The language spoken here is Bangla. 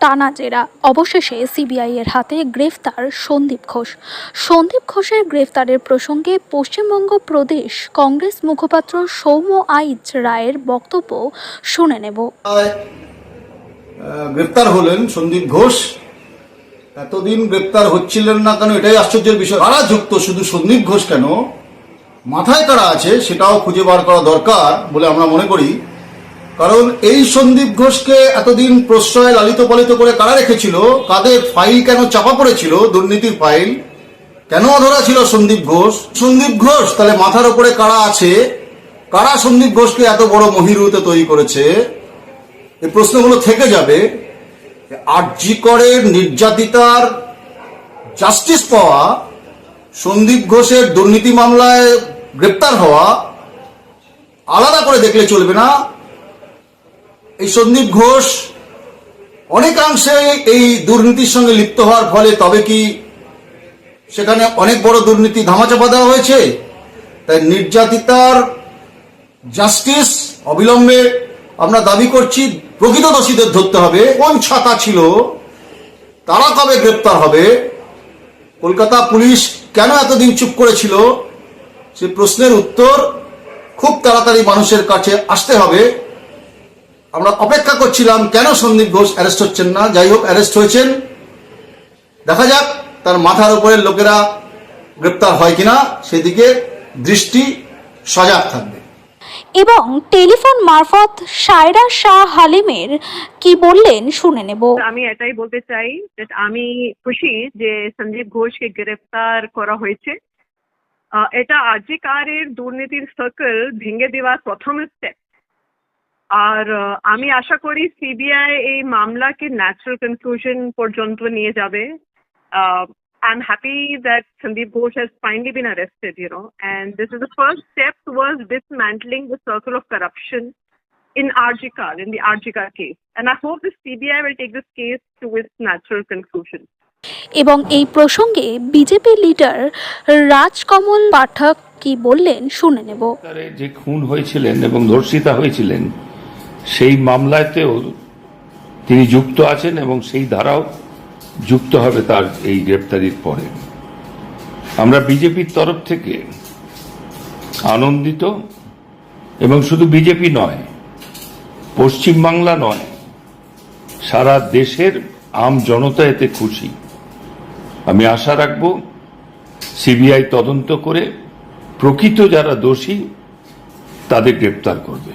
টানা জেরা, অবশেষে সিবিআই এর হাতে গ্রেফতার সন্দীপ ঘোষ। সন্দীপ ঘোষের গ্রেফতারের প্রসঙ্গে পশ্চিমবঙ্গ প্রদেশ কংগ্রেস মুখপাত্র সৌম্য আইচ রায়ের বক্তব্য শুনে নেব। গ্রেফতার হলেন সন্দীপ ঘোষ। এতদিন গ্রেফতার হচ্ছিলেন না কেন, এটাই আশ্চর্যের বিষয়। কারা যুক্ত, শুধু সন্দীপ ঘোষ কেন, মাথায় কারা আছে সেটাও খুঁজে বার করা দরকার বলে আমরা মনে করি। কারণ এই সন্দীপ ঘোষকে এতদিন প্রশ্রয় লালিত পালিত করে কারা রেখেছিল, কাদের ফাইল কেন চাপা পড়েছিল, দুর্নীতির ফাইল কেন অধরা ছিল সন্দীপ ঘোষ। সন্দীপ ঘোষ তাহলে মাথার উপরে কারা আছে, কারা সন্দীপ ঘোষকে এত বড় মহিরুতে তৈরি করেছে, এই প্রশ্নগুলো থেকে যাবে। আরজি করের নির্যাতিতার জাস্টিস পাওয়া, সন্দীপ ঘোষের দুর্নীতি মামলায় গ্রেপ্তার হওয়া আলাদা করে দেখলে চলবে না। এই সন্দীপ ঘোষ অনেকাংশে এই দুর্নীতির সঙ্গে লিপ্ত হওয়ার ফলে তবে কি সেখানে অনেক বড় দুর্নীতি ধামাচাপা দেওয়া হয়েছে। তাই নির্যাতিতার জাস্টিস অবিলম্বে আমরা দাবি করছি। প্রকৃত দোষীদের ধরতে হবে। কোন ছাতা ছিল, তারা কবে গ্রেপ্তার হবে, কলকাতা পুলিশ কেন এতদিন চুপ করেছিল, সে প্রশ্নের উত্তর খুব তাড়াতাড়ি মানুষের কাছে আসতে হবে। আমরা অপেক্ষা করছিলাম কেন সন্দীপ ঘোষ অ্যারেস্ট হচ্ছেন না। যাই হোক, অ্যারেস্ট হয়েছেন, দেখা যাক তার মাথার উপরের লোকেরা গ্রেপ্তার হয় কিনা, সেদিকে দৃষ্টি সজাগ থাকবে। এবং টেলিফোন মারফত সায়রা শাহ হালিমের কি বললেন শুনে নেব। আমি এটাই বলতে চাই যে আমি খুশি যে সন্দীপ ঘোষকে গ্রেফতার করা হয়েছে। এটা আরজিকারের দুর্নীতির সার্কেল ভেঙে দেওয়ার প্রথম স্টেপ। আর আমি আশা করি সিবিআই এই মামলাকে ন্যাচারাল কনক্লুশন পর্যন্ত নিয়ে যাবে। I'm happy that Sandeep Ghosh has finally been arrested, and this is the first step towards dismantling the circle of corruption in the Arjikar case. And I hope the CBI will take this case to its natural conclusion. এবং এই প্রসঙ্গে বিজেপি লিডার রাজকমল পাঠক কি বললেন শুনে নেব। যে খুন হয়েছিলেন এবং ধর্ষিতা হয়েছিলেন, সেই মামলাতেও তিনি যুক্ত আছেন এবং সেই ধারাও যুক্ত হবে তার এই গ্রেপ্তারির পরে। আমরা বিজেপির তরফ থেকে আনন্দিত, এবং শুধু বিজেপি নয়, পশ্চিমবাংলা নয়, সারা দেশের আম জনতা এতে খুশি। আমি আশা রাখব সিবিআই তদন্ত করে প্রকৃত যারা দোষী তাদের গ্রেপ্তার করবে।